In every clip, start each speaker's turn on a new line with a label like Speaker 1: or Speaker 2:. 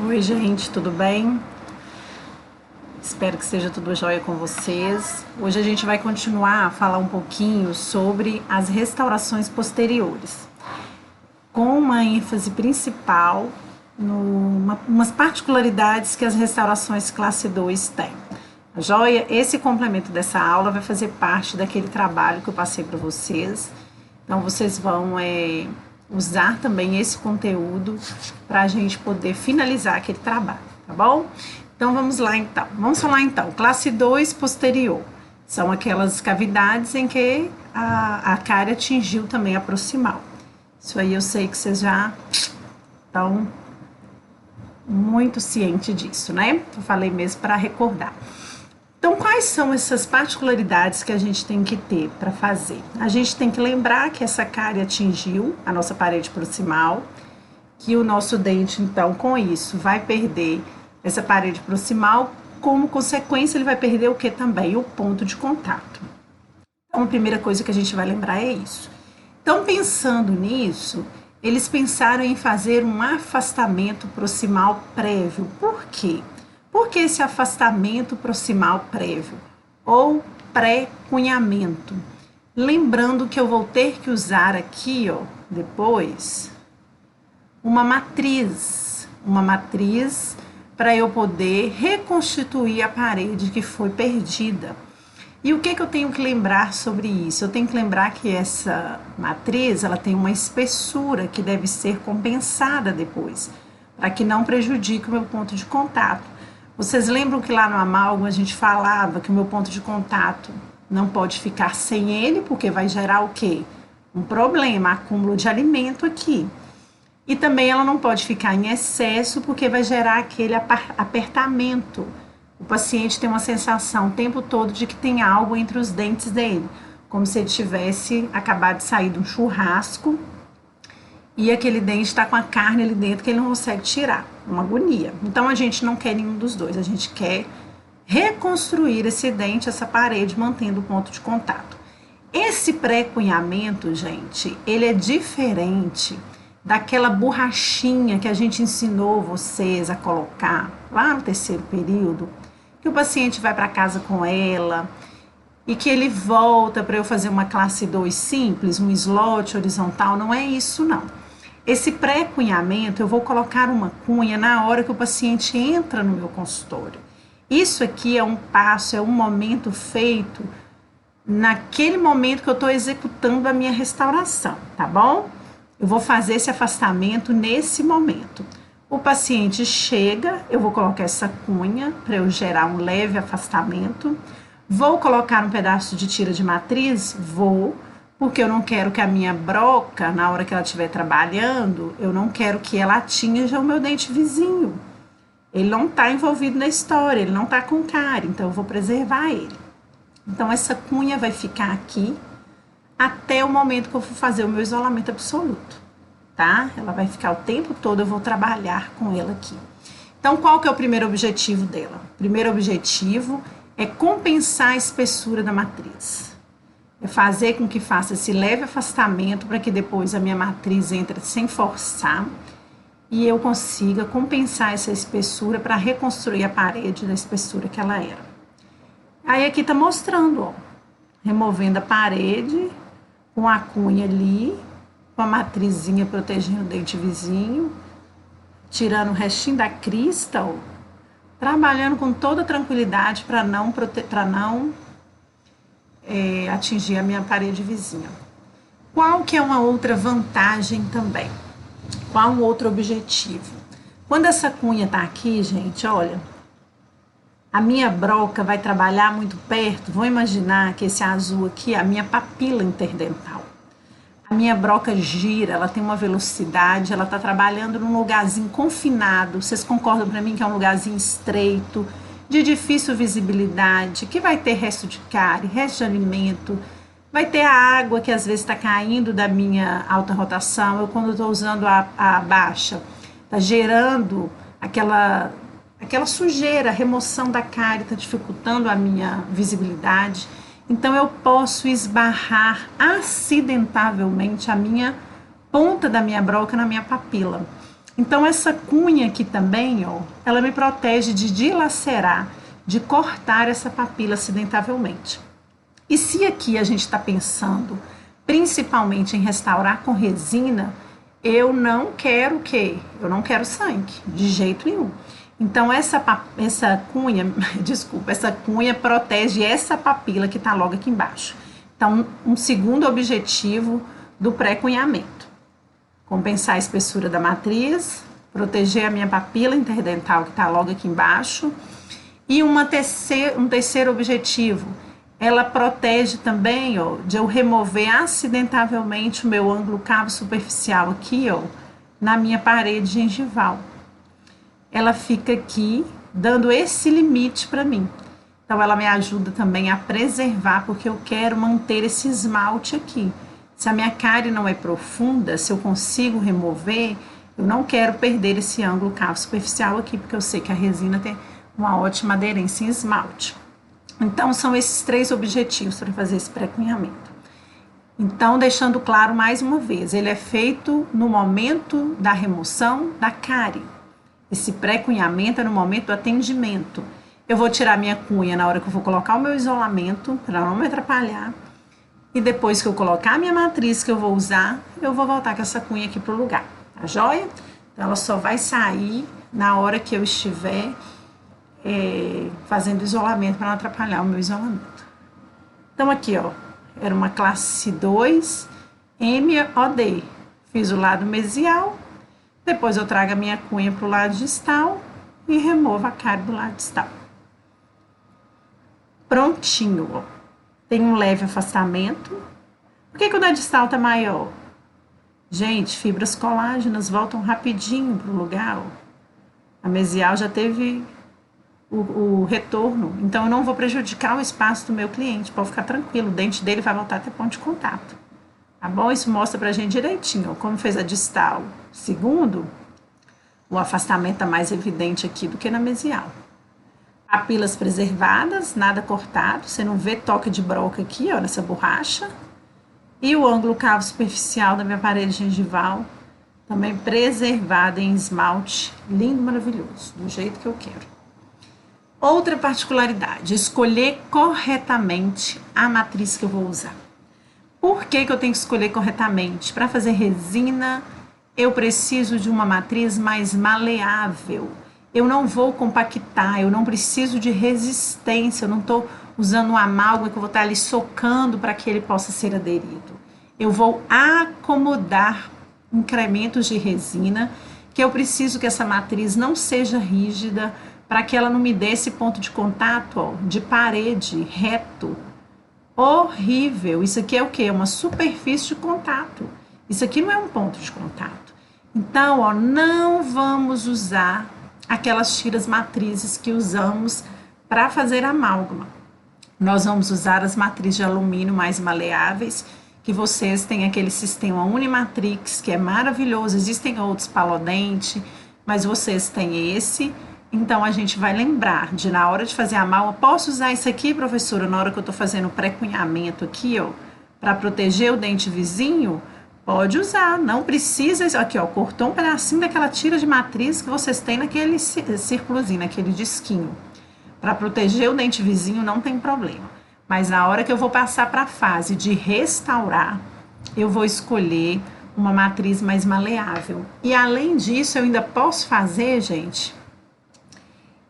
Speaker 1: Oi, gente, tudo bem? Espero que seja tudo jóia com vocês. Hoje a gente vai continuar a falar um pouquinho sobre as restaurações posteriores, com uma ênfase principal umas particularidades que as restaurações classe 2 têm. A joia, esse complemento dessa aula vai fazer parte daquele trabalho que eu passei para vocês. Então, vocês vão usar também esse conteúdo para a gente poder finalizar aquele trabalho, tá bom? Então, vamos lá então. Vamos falar então, classe 2 posterior. São aquelas cavidades em que a cárie atingiu também a proximal. Isso aí eu sei que vocês já estão muito cientes disso, né? Eu falei mesmo para recordar. Então, quais são essas particularidades que a gente tem que ter para fazer? A gente tem que lembrar que essa cárie atingiu a nossa parede proximal, que o nosso dente, então, com isso, vai perder essa parede proximal, como consequência, ele vai perder o que também? O ponto de contato. Então, a primeira coisa que a gente vai lembrar é isso. Então, pensando nisso, eles pensaram em fazer um afastamento proximal prévio. Por quê? Por que esse afastamento proximal prévio ou pré-cunhamento? Lembrando que eu vou ter que usar aqui, ó, depois, uma matriz para eu poder reconstituir a parede que foi perdida. E o que eu tenho que lembrar sobre isso? Eu tenho que lembrar que essa matriz, ela tem uma espessura que deve ser compensada depois, para que não prejudique o meu ponto de contato. Vocês lembram que lá no amálgama a gente falava que o meu ponto de contato não pode ficar sem ele, porque vai gerar o quê? Um problema, acúmulo de alimento aqui. E também ela não pode ficar em excesso, porque vai gerar aquele apertamento. O paciente tem uma sensação o tempo todo de que tem algo entre os dentes dele, como se ele tivesse acabado de sair de um churrasco e aquele dente está com a carne ali dentro que ele não consegue tirar, uma agonia. Então a gente não quer nenhum dos dois, a gente quer reconstruir esse dente, essa parede, mantendo o ponto de contato. Esse pré-cunhamento, gente, ele é diferente daquela borrachinha que a gente ensinou vocês a colocar lá no terceiro período, que o paciente vai para casa com ela e que ele volta para eu fazer uma classe 2 simples, um slot horizontal. Não é isso, não. Esse pré-cunhamento, eu vou colocar uma cunha na hora que o paciente entra no meu consultório. Isso aqui é um passo, é um momento feito naquele momento que eu estou executando a minha restauração, tá bom? Eu vou fazer esse afastamento nesse momento. O paciente chega, eu vou colocar essa cunha para eu gerar um leve afastamento. Vou colocar um pedaço de tira de matriz? Vou, porque eu não quero que a minha broca, na hora que ela estiver trabalhando, eu não quero que ela atinja o meu dente vizinho. Ele não está envolvido na história, ele não está com cárie, então eu vou preservar ele. Então essa cunha vai ficar aqui até o momento que eu for fazer o meu isolamento absoluto, tá? Ela vai ficar o tempo todo, eu vou trabalhar com ela aqui. Então qual que é o primeiro objetivo dela? O primeiro objetivo é compensar a espessura da matriz. É fazer com que faça esse leve afastamento para que depois a minha matriz entre sem forçar e eu consiga compensar essa espessura para reconstruir a parede da espessura que ela era. Aí aqui tá mostrando, ó, removendo a parede com a cunha ali, com a matrizinha protegendo o dente vizinho, tirando o restinho da crista, ó, trabalhando com toda tranquilidade para não atingir a minha parede vizinha. Qual que é uma outra vantagem também? Qual um outro objetivo? Quando essa cunha tá aqui, gente, olha, a minha broca vai trabalhar muito perto. Vou imaginar que esse azul aqui é a minha papila interdental. A minha broca gira, ela tem uma velocidade, ela tá trabalhando num lugarzinho confinado. Vocês concordam para mim que é um lugarzinho estreito, de difícil visibilidade, que vai ter resto de cárie, resto de alimento, vai ter a água que às vezes está caindo da minha alta rotação. Eu, quando estou usando a baixa, está gerando aquela sujeira, a remoção da cárie, está dificultando a minha visibilidade. Então eu posso esbarrar acidentavelmente a minha ponta da minha broca na minha papila. Então, essa cunha aqui também, ó, ela me protege de dilacerar, de cortar essa papila acidentavelmente. E se aqui a gente está pensando principalmente em restaurar com resina, eu não quero o quê? Eu não quero sangue, de jeito nenhum. Então, essa cunha, desculpa, essa cunha protege essa papila que está logo aqui embaixo. Então, um segundo objetivo do pré-cunhamento: compensar a espessura da matriz, proteger a minha papila interdental que está logo aqui embaixo. E um terceiro objetivo, ela protege também, ó, de eu remover acidentavelmente o meu ângulo cavo superficial aqui, ó, na minha parede gengival. Ela fica aqui dando esse limite para mim. Então, ela me ajuda também a preservar, porque eu quero manter esse esmalte aqui. Se a minha cárie não é profunda, se eu consigo remover, eu não quero perder esse ângulo cavo superficial aqui, porque eu sei que a resina tem uma ótima aderência em esmalte. Então, são esses 3 objetivos para fazer esse pré-cunhamento. Então, deixando claro mais uma vez, ele é feito no momento da remoção da cárie. Esse pré-cunhamento é no momento do atendimento. Eu vou tirar minha cunha na hora que eu vou colocar o meu isolamento, para não me atrapalhar. E depois que eu colocar a minha matriz que eu vou usar, eu vou voltar com essa cunha aqui para o lugar. Tá joia? Então, ela só vai sair na hora que eu estiver fazendo isolamento, para não atrapalhar o meu isolamento. Então, aqui, ó, era uma classe 2, MOD. Fiz o lado mesial, depois eu trago a minha cunha para o lado distal e removo a cárie do lado distal. Prontinho, ó. Tem um leve afastamento. Por que o da distal tá maior? Gente, fibras colágenas voltam rapidinho para o lugar, ó. A mesial já teve o retorno, então eu não vou prejudicar o espaço do meu cliente, pode ficar tranquilo, o dente dele vai voltar até ponto de contato, tá bom? Isso mostra pra gente direitinho, ó, como fez a distal. Segundo, o afastamento tá mais evidente aqui do que na mesial. Papilas preservadas, nada cortado, você não vê toque de broca aqui, ó, nessa borracha. E o ângulo cavo superficial da minha parede gengival, também preservado em esmalte, lindo, maravilhoso, do jeito que eu quero. Outra particularidade, escolher corretamente a matriz que eu vou usar. Por que eu tenho que escolher corretamente? Para fazer resina, eu preciso de uma matriz mais maleável. Eu não vou compactar, eu não preciso de resistência, eu não estou usando um amálgama que eu vou estar ali socando para que ele possa ser aderido. Eu vou acomodar incrementos de resina, que eu preciso que essa matriz não seja rígida, para que ela não me dê esse ponto de contato, ó, de parede, reto. Horrível. Isso aqui é o quê? É uma superfície de contato. Isso aqui não é um ponto de contato. Então, ó, não vamos usar aquelas tiras matrizes que usamos para fazer amálgama. Nós vamos usar as matrizes de alumínio mais maleáveis, que vocês têm aquele sistema Unimatrix, que é maravilhoso. Existem outros, Palodente, mas vocês têm esse. Então, a gente vai lembrar de, na hora de fazer a amálgama, posso usar isso aqui, professora, na hora que eu estou fazendo o pré-cunhamento aqui, ó, para proteger o dente vizinho? Pode usar, não precisa, aqui, ó, cortou um pedacinho daquela tira de matriz que vocês têm naquele círculozinho, naquele disquinho. Para proteger o dente vizinho não tem problema. Mas na hora que eu vou passar para a fase de restaurar, eu vou escolher uma matriz mais maleável. E além disso, eu ainda posso fazer, gente,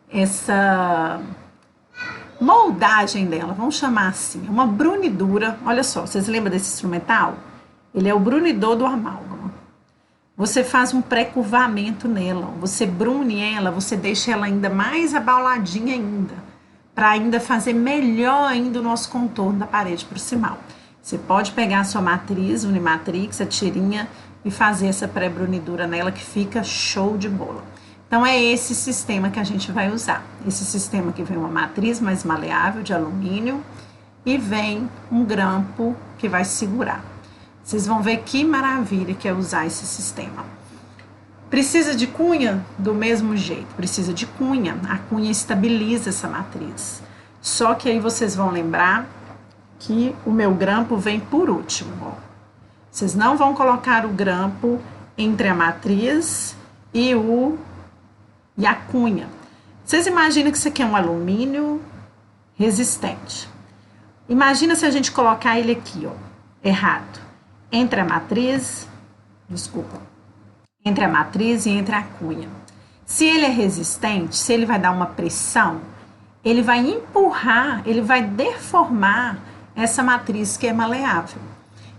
Speaker 1: essa moldagem dela, vamos chamar assim, uma brunidura. Olha só, vocês lembram desse instrumental? Ele é o brunidor do amálgama. Você faz um pré-curvamento nela, você brune ela, você deixa ela ainda mais abauladinha ainda, para ainda fazer melhor ainda o nosso contorno da parede proximal. Você pode pegar a sua matriz, Unimatrix, a tirinha, e fazer essa pré-brunidura nela que fica show de bola. Então, é esse sistema que a gente vai usar. Esse sistema que vem uma matriz mais maleável de alumínio e vem um grampo que vai segurar. Vocês vão ver que maravilha que é usar esse sistema. Precisa de cunha? Do mesmo jeito, precisa de cunha. A cunha estabiliza essa matriz. Só que aí vocês vão lembrar que o meu grampo vem por último. Ó. Vocês não vão colocar o grampo entre a matriz e a cunha. Vocês imaginam que isso aqui é um alumínio resistente. Imagina se a gente colocar ele aqui, ó, errado. Entre a matriz e entre a cunha. Se ele é resistente, se ele vai dar uma pressão, ele vai empurrar, ele vai deformar essa matriz que é maleável.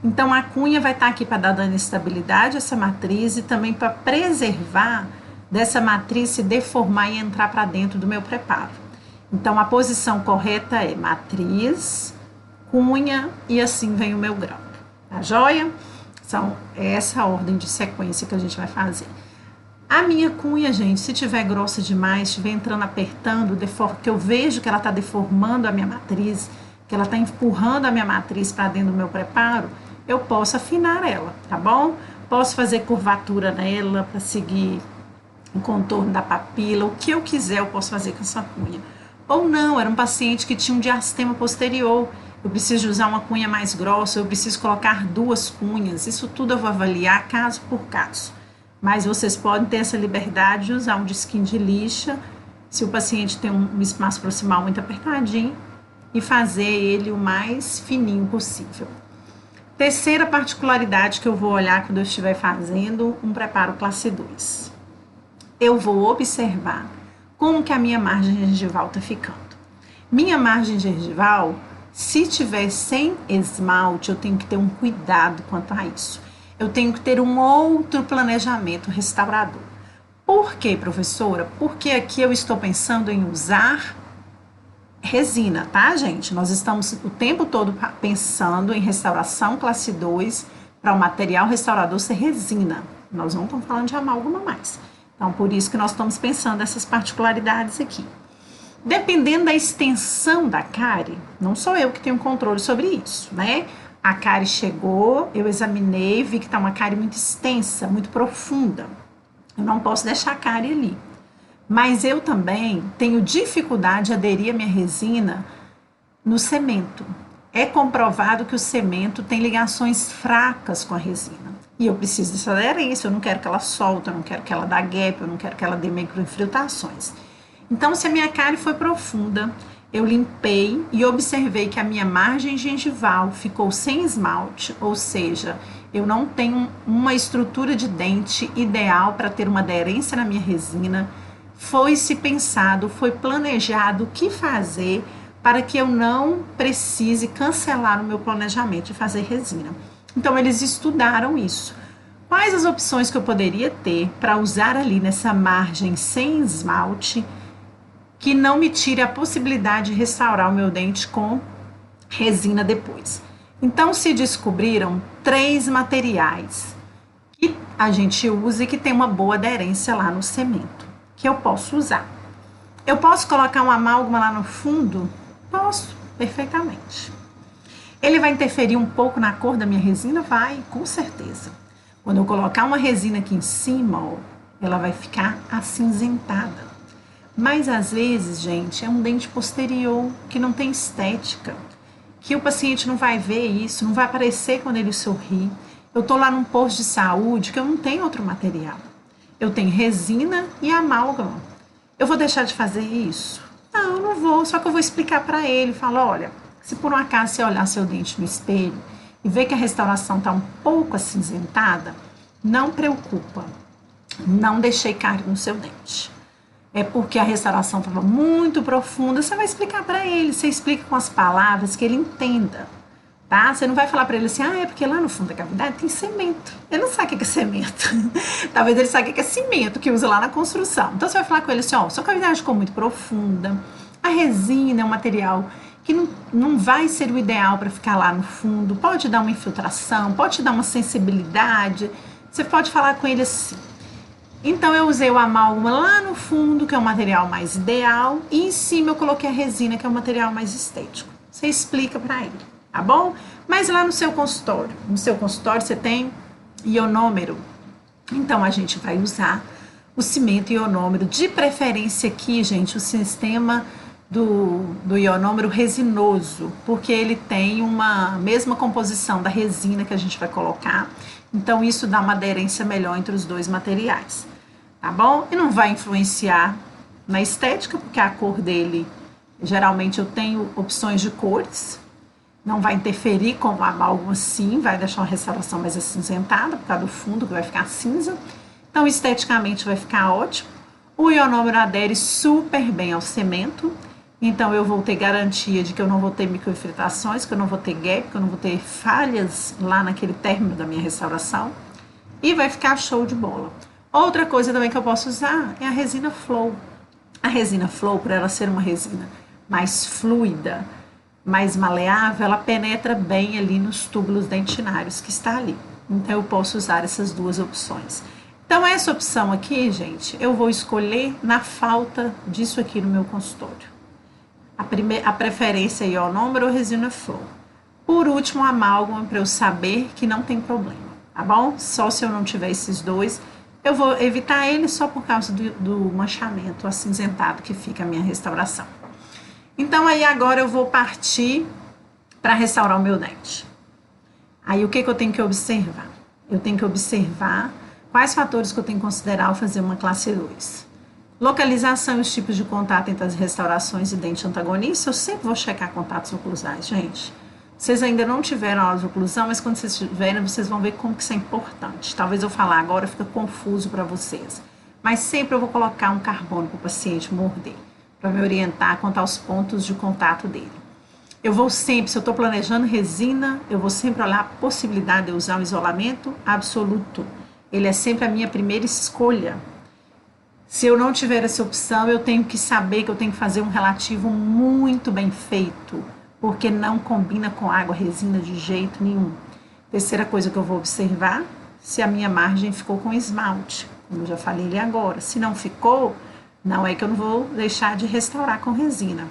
Speaker 1: Então, a cunha vai estar aqui para dar dando estabilidade a essa matriz e também para preservar dessa matriz se deformar e entrar para dentro do meu preparo. Então, a posição correta é matriz, cunha e assim vem o meu grão. Tá joia? É essa a ordem de sequência que a gente vai fazer. A minha cunha, gente, se tiver grossa demais, estiver entrando apertando, que eu vejo que ela está deformando a minha matriz, que ela está empurrando a minha matriz para dentro do meu preparo, eu posso afinar ela, tá bom? Posso fazer curvatura nela para seguir o contorno da papila, o que eu quiser eu posso fazer com essa cunha. Ou não, era um paciente que tinha um diastema posterior, eu preciso usar uma cunha mais grossa, eu preciso colocar 2 cunhas, isso tudo eu vou avaliar caso por caso. Mas vocês podem ter essa liberdade de usar um disquinho de lixa, se o paciente tem um espaço proximal muito apertadinho, e fazer ele o mais fininho possível. Terceira particularidade que eu vou olhar quando eu estiver fazendo um preparo classe 2. Eu vou observar como que a minha margem gengival está ficando. Minha margem gengival, se tiver sem esmalte, eu tenho que ter um cuidado quanto a isso. Eu tenho que ter um outro planejamento restaurador. Por quê, professora? Porque aqui eu estou pensando em usar resina, tá, gente? Nós estamos o tempo todo pensando em restauração classe 2 para o material restaurador ser resina. Nós não estamos falando de amálgama mais. Então, por isso que nós estamos pensando nessas particularidades aqui. Dependendo da extensão da cárie, não sou eu que tenho controle sobre isso, né? A cárie chegou, eu examinei, vi que está uma cárie muito extensa, muito profunda. Eu não posso deixar a cárie ali. Mas eu também tenho dificuldade de aderir a minha resina no cemento. É comprovado que o cemento tem ligações fracas com a resina. E eu preciso dessa aderência, eu não quero que ela solte, eu não quero que ela dê gap, eu não quero que ela dê microinfiltrações. Então, se a minha cárie foi profunda, eu limpei e observei que a minha margem gengival ficou sem esmalte, ou seja, eu não tenho uma estrutura de dente ideal para ter uma aderência na minha resina. Foi-se pensado, foi planejado o que fazer para que eu não precise cancelar o meu planejamento de fazer resina. Então, eles estudaram isso. Quais as opções que eu poderia ter para usar ali nessa margem sem esmalte que não me tire a possibilidade de restaurar o meu dente com resina depois? Então, se descobriram 3 materiais que a gente usa e que tem uma boa aderência lá no cemento, que eu posso usar. Eu posso colocar um amálgama lá no fundo? Posso, perfeitamente. Ele vai interferir um pouco na cor da minha resina? Vai, com certeza. Quando eu colocar uma resina aqui em cima, ó, ela vai ficar acinzentada. Mas às vezes, gente, é um dente posterior que não tem estética, que o paciente não vai ver isso, não vai aparecer quando ele sorri. Eu tô lá num posto de saúde que eu não tenho outro material. Eu tenho resina e amálgama. Eu vou deixar de fazer isso? Não, não vou, só que eu vou explicar para ele, falar, olha, se por um acaso você olhar seu dente no espelho e ver que a restauração está um pouco acinzentada, não preocupa, não deixei cárie no seu dente. É porque a restauração estava muito profunda, você vai explicar para ele, você explica com as palavras que ele entenda, tá? Você não vai falar para ele assim, é porque lá no fundo da cavidade tem cimento. Ele não sabe o que é cimento. Talvez ele saiba o que é cimento que usa lá na construção. Então você vai falar com ele assim, sua cavidade ficou muito profunda, a resina é um material que não vai ser o ideal para ficar lá no fundo, pode dar uma infiltração, pode dar uma sensibilidade, você pode falar com ele assim. Então eu usei o amálgama lá no fundo, que é o material mais ideal, e em cima eu coloquei a resina, que é o material mais estético. Você explica para ele, tá bom? Mas lá no seu consultório você tem ionômero, então a gente vai usar o cimento ionômero, de preferência aqui, gente, o sistema do ionômero resinoso, porque ele tem uma mesma composição da resina que a gente vai colocar, então isso dá uma aderência melhor entre os dois materiais, tá bom? E não vai influenciar na estética, porque a cor dele, geralmente eu tenho opções de cores, não vai interferir com o amálgama sim, vai deixar uma restauração mais acinzentada, por causa do fundo que vai ficar cinza. Então, esteticamente vai ficar ótimo. O ionômero adere super bem ao cimento, então eu vou ter garantia de que eu não vou ter microinfiltrações, que eu não vou ter gap, que eu não vou ter falhas lá naquele término da minha restauração. E vai ficar show de bola. Outra coisa também que eu posso usar é a resina Flow. A resina Flow, por ela ser uma resina mais fluida, mais maleável, ela penetra bem ali nos túbulos dentinários que está ali. Então, eu posso usar essas duas opções. Então, essa opção aqui, gente, eu vou escolher na falta disso aqui no meu consultório. A preferência é ionômero ou resina Flow. Por último, a amálgama, para eu saber que não tem problema, tá bom? Só se eu não tiver esses dois, eu vou evitar ele só por causa do manchamento acinzentado que fica a minha restauração. Então, aí agora eu vou partir para restaurar o meu dente. Aí, o que eu tenho que observar? Eu tenho que observar quais fatores que eu tenho que considerar ao fazer uma classe 2. Localização e os tipos de contato entre as restaurações e dente antagonista. Eu sempre vou checar contatos oclusais, gente. Vocês ainda não tiveram aula de oclusão, mas quando vocês tiverem, vocês vão ver como que isso é importante. Talvez eu falar agora fica confuso para vocês. Mas sempre eu vou colocar um carbono para o paciente morder, para me orientar quanto aos pontos de contato dele. Eu vou sempre, se eu estou planejando resina, eu vou sempre olhar a possibilidade de eu usar um isolamento absoluto. Ele é sempre a minha primeira escolha. Se eu não tiver essa opção, eu tenho que saber que eu tenho que fazer um relativo muito bem feito, porque não combina com água resina de jeito nenhum. Terceira coisa que eu vou observar, se a minha margem ficou com esmalte, como eu já falei ali agora. Se não ficou, não é que eu não vou deixar de restaurar com resina,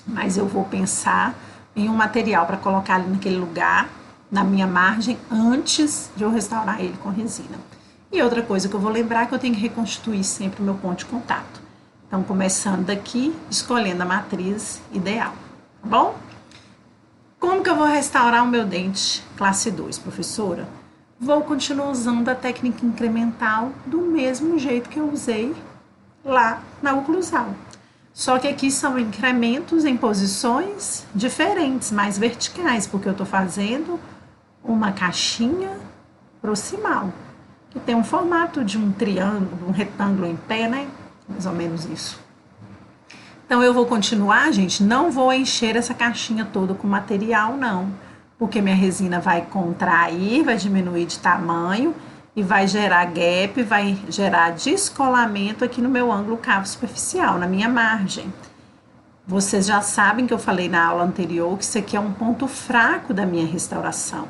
Speaker 1: mas eu vou pensar em um material para colocar ali naquele lugar, na minha margem, antes de eu restaurar ele com resina. E outra coisa que eu vou lembrar é que eu tenho que reconstituir sempre o meu ponto de contato. Então, começando daqui, escolhendo a matriz ideal, tá bom? Como que eu vou restaurar o meu dente classe 2, professora? Vou continuar usando a técnica incremental do mesmo jeito que eu usei lá na oclusal. Só que aqui são incrementos em posições diferentes, mais verticais, porque eu estou fazendo uma caixinha proximal, que tem um formato de um triângulo, um retângulo em pé, né? Mais ou menos isso. Então, eu vou continuar, gente, não vou encher essa caixinha toda com material, não, porque minha resina vai contrair, vai diminuir de tamanho e vai gerar gap, vai gerar descolamento aqui no meu ângulo cavo superficial, na minha margem. Vocês já sabem que eu falei na aula anterior que isso aqui é um ponto fraco da minha restauração.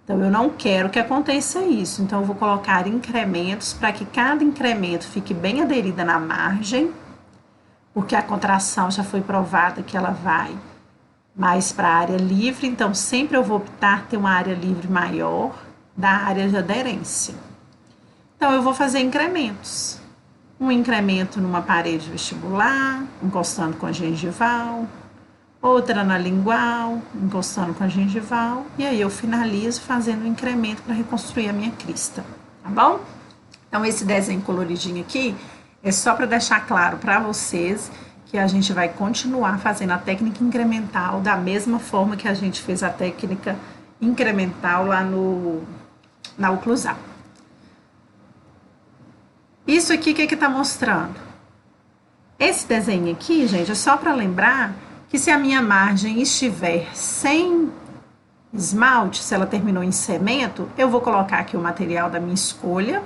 Speaker 1: Então, eu não quero que aconteça isso. Então, eu vou colocar incrementos para que cada incremento fique bem aderida na margem, porque a contração já foi provada que ela vai mais para a área livre. Então, sempre eu vou optar ter uma área livre maior da área de aderência. Então, eu vou fazer incrementos. Um incremento numa parede vestibular, encostando com a gengival, outra na lingual, encostando com a gengival, e aí eu finalizo fazendo um incremento para reconstruir a minha crista, tá bom? Então, esse desenho coloridinho aqui é só para deixar claro para vocês que a gente vai continuar fazendo a técnica incremental da mesma forma que a gente fez a técnica incremental lá na oclusal. Isso aqui, o que está mostrando? Esse desenho aqui, gente, é só para lembrar que se a minha margem estiver sem esmalte, se ela terminou em cimento, eu vou colocar aqui o material da minha escolha,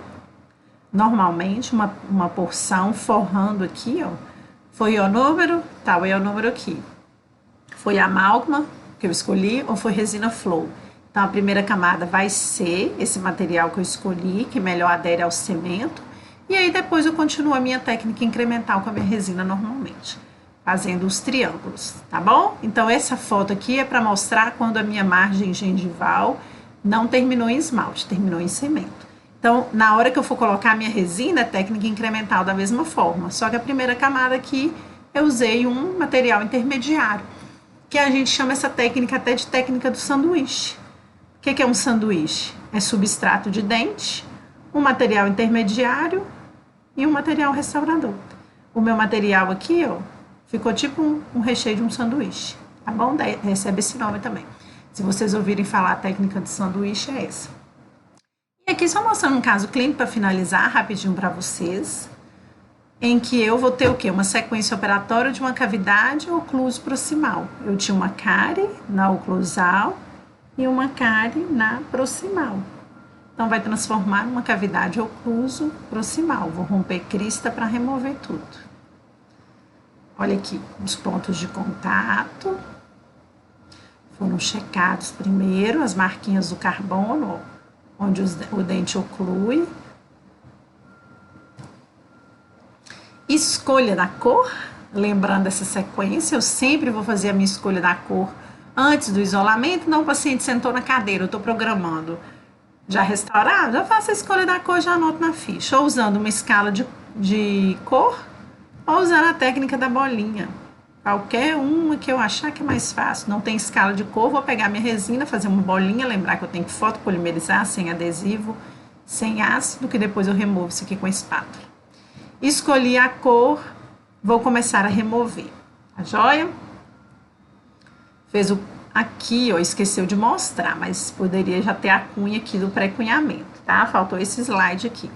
Speaker 1: normalmente uma porção forrando aqui, ó, foi ionômero, tá, o ionômero aqui, foi a amálgama que eu escolhi ou foi resina Flow. Então, a primeira camada vai ser esse material que eu escolhi, que melhor adere ao cimento, e aí depois eu continuo a minha técnica incremental com a minha resina normalmente, fazendo os triângulos, tá bom? Então, essa foto aqui é para mostrar quando a minha margem gengival não terminou em esmalte, terminou em cimento. Então, na hora que eu for colocar a minha resina, é técnica incremental da mesma forma, só que a primeira camada aqui eu usei um material intermediário, que a gente chama essa técnica até de técnica do sanduíche. O que é um sanduíche? É substrato de dente, um material intermediário e um material restaurador. O meu material aqui, ó, ficou tipo um recheio de um sanduíche, tá bom? Daí recebe esse nome também. Se vocês ouvirem falar a técnica de sanduíche, é essa. E aqui só mostrando um caso clínico para finalizar rapidinho para vocês, em que eu vou ter o quê? Uma sequência operatória de uma cavidade ocluso proximal. Eu tinha uma cárie na oclusal e uma cárie na proximal. Então, vai transformar numa cavidade ocluso proximal. Vou romper crista para remover tudo. Olha aqui, os pontos de contato. Foram checados primeiro, as marquinhas do carbono, onde o dente oclui. Escolha da cor, lembrando essa sequência, eu sempre vou fazer a minha escolha da cor antes do isolamento. Não, o paciente sentou na cadeira, eu estou programando. Já restaurado, já faço a escolha da cor, já anoto na ficha. Ou usando uma escala de cor, ou usando a técnica da bolinha. Qualquer uma que eu achar que é mais fácil. Não tem escala de cor, vou pegar minha resina, fazer uma bolinha, lembrar que eu tenho que fotopolimerizar sem adesivo, sem ácido, que depois eu removo isso aqui com a espátula. Escolhi a cor, vou começar a remover. A joia? Fez o aqui, ó, esqueceu de mostrar, mas poderia já ter a cunha aqui do pré-cunhamento, tá? Faltou esse slide aqui.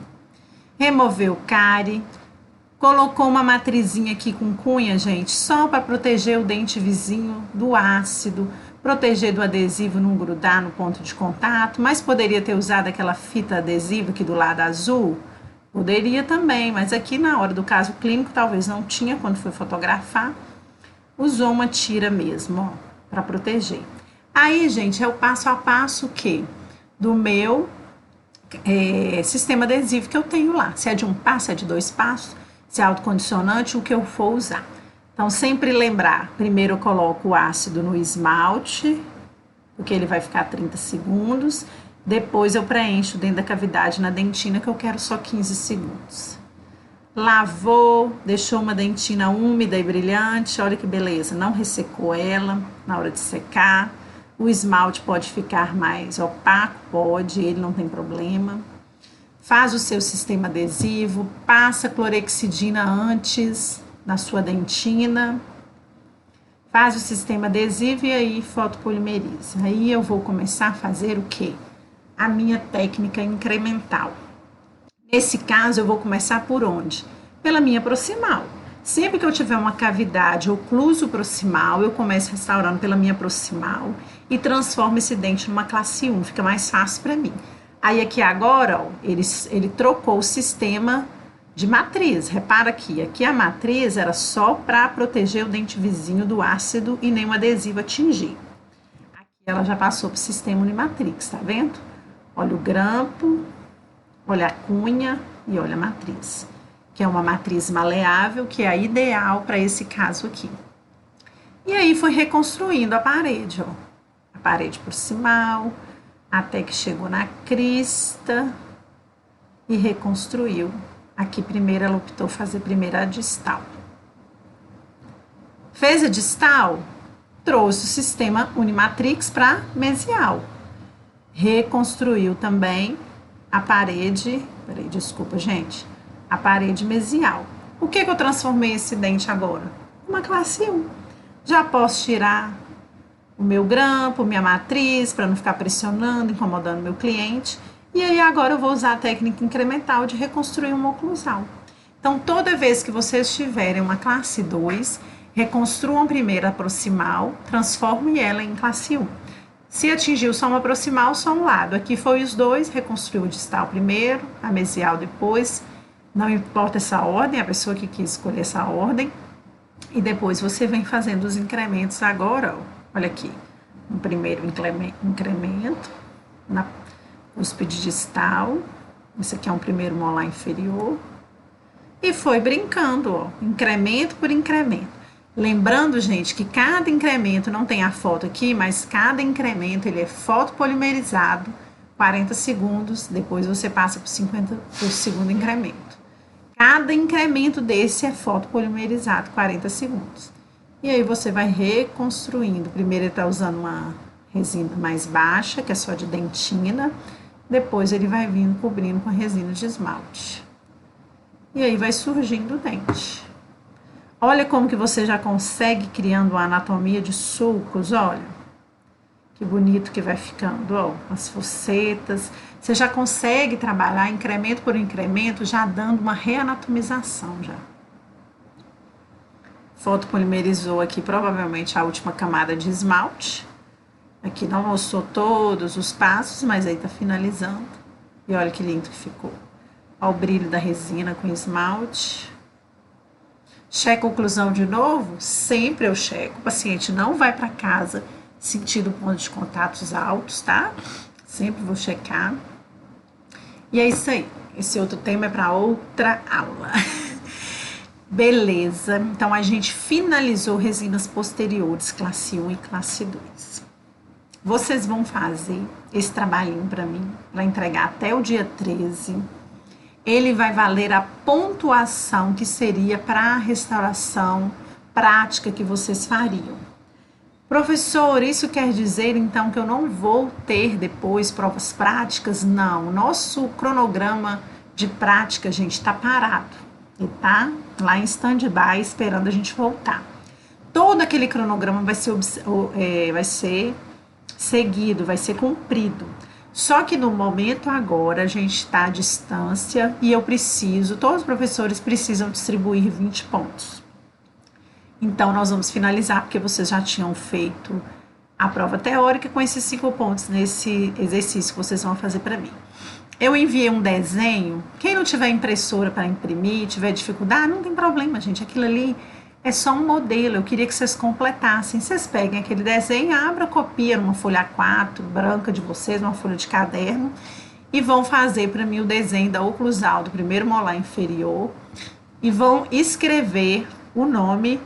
Speaker 1: Removeu o cárie, colocou uma matrizinha aqui com cunha, gente, só para proteger o dente vizinho do ácido, proteger do adesivo não grudar no ponto de contato, mas poderia ter usado aquela fita adesiva aqui do lado azul. Poderia também, mas aqui na hora do caso clínico talvez não tinha quando foi fotografar. Usou uma tira mesmo, ó, para proteger. Aí, gente, é o passo a passo que do meu sistema adesivo que eu tenho lá. Se é de um passo, se é de 2 passos, se é autocondicionante, o que eu for usar. Então, sempre lembrar, primeiro eu coloco o ácido no esmalte, porque ele vai ficar 30 segundos. Depois eu preencho dentro da cavidade na dentina, que eu quero só 15 segundos. Lavou, deixou uma dentina úmida e brilhante, olha que beleza, não ressecou ela na hora de secar. O esmalte pode ficar mais opaco, pode, ele não tem problema. Faz o seu sistema adesivo, passa clorexidina antes na sua dentina. Faz o sistema adesivo e aí fotopolimeriza. Aí eu vou começar a fazer o quê? A minha técnica incremental. Nesse caso, eu vou começar por onde? Pela minha proximal. Sempre que eu tiver uma cavidade ocluso proximal, eu começo restaurando pela minha proximal e transformo esse dente numa classe 1, fica mais fácil para mim. Aí aqui agora, ó, ele trocou o sistema de matriz. Repara aqui a matriz era só para proteger o dente vizinho do ácido e nenhum adesivo atingir. Aqui ela já passou para o sistema Unimatrix, tá vendo? Olha o grampo, olha a cunha e olha a matriz, que é uma matriz maleável, que é a ideal para esse caso aqui. E aí foi reconstruindo a parede, ó, a parede proximal, até que chegou na crista e reconstruiu. Aqui primeiro ela optou fazer primeiro a distal. Fez a distal, trouxe o sistema Unimatrix para mesial. Reconstruiu também a parede, desculpa, gente, a parede mesial. O que eu transformei esse dente agora? Uma classe 1. Já posso tirar o meu grampo, minha matriz, para não ficar pressionando, incomodando meu cliente. E aí agora eu vou usar a técnica incremental de reconstruir uma oclusal. Então, toda vez que vocês tiverem uma classe 2, reconstruam primeiro a proximal, transformem ela em classe 1. Se atingiu só uma proximal, só um lado. Aqui foi os dois, reconstruiu o distal primeiro, a mesial depois. Não importa essa ordem, a pessoa que quis escolher essa ordem. E depois você vem fazendo os incrementos agora, ó. Olha aqui. Um primeiro incremento na cúspide distal. Esse aqui é um primeiro molar inferior. E foi brincando, ó. Incremento por incremento. Lembrando, gente, que cada incremento, não tem a foto aqui, mas cada incremento ele é fotopolimerizado, 40 segundos, depois você passa por segundo incremento. Cada incremento desse é fotopolimerizado, 40 segundos. E aí você vai reconstruindo. Primeiro ele está usando uma resina mais baixa, que é só de dentina, depois ele vai vindo cobrindo com a resina de esmalte. e aí vai surgindo o dente. Olha como que você já consegue criando uma anatomia de sulcos, olha. Que bonito que vai ficando, ó, as focetas. Você já consegue trabalhar incremento por incremento, já dando uma reanatomização já. Fotopolimerizou aqui provavelmente a última camada de esmalte. Aqui não mostrou todos os passos, mas aí tá finalizando. E olha que lindo que ficou. Olha o brilho da resina com esmalte. Checa a oclusão de novo? Sempre eu checo. O paciente não vai para casa sentindo ponto de contatos altos, tá? Sempre vou checar. E é isso aí. Esse outro tema é para outra aula. Beleza. Então, a gente finalizou resinas posteriores, classe 1 e classe 2. Vocês vão fazer esse trabalhinho para mim, para entregar até o dia 13. Ele vai valer a pontuação que seria para a restauração prática que vocês fariam. Professor, isso quer dizer então que eu não vou ter depois provas práticas? Não, nosso cronograma de prática, gente, está parado. Ele tá lá em stand-by esperando a gente voltar. Todo aquele cronograma vai ser seguido, vai ser cumprido. Só que no momento agora a gente está à distância e todos os professores precisam distribuir 20 pontos. Então nós vamos finalizar porque vocês já tinham feito a prova teórica com esses 5 pontos nesse exercício que vocês vão fazer para mim. Eu enviei um desenho. Quem não tiver impressora para imprimir, tiver dificuldade, não tem problema, gente. Aquilo ali é só um modelo. Eu queria que vocês completassem. Vocês peguem aquele desenho, abram, copia numa folha A4 branca de vocês, numa folha de caderno, e vão fazer para mim o desenho da oclusal do primeiro molar inferior e vão escrever o nome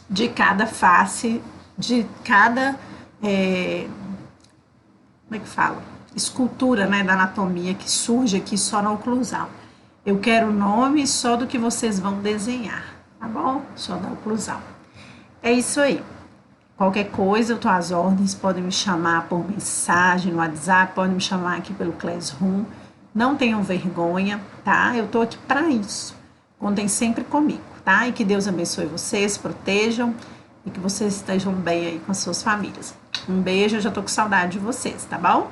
Speaker 1: de cada face, de cada como é que fala? Escultura, né, da anatomia que surge aqui só na oclusal. Eu quero o nome só do que vocês vão desenhar, tá bom? Só da oclusal. É isso aí. Qualquer coisa, eu tô às ordens, podem me chamar por mensagem no WhatsApp, podem me chamar aqui pelo Classroom. Não tenham vergonha, tá? Eu tô aqui para isso. Contem sempre comigo, tá? E que Deus abençoe vocês, protejam e que vocês estejam bem aí com as suas famílias. Um beijo, eu já tô com saudade de vocês, tá bom?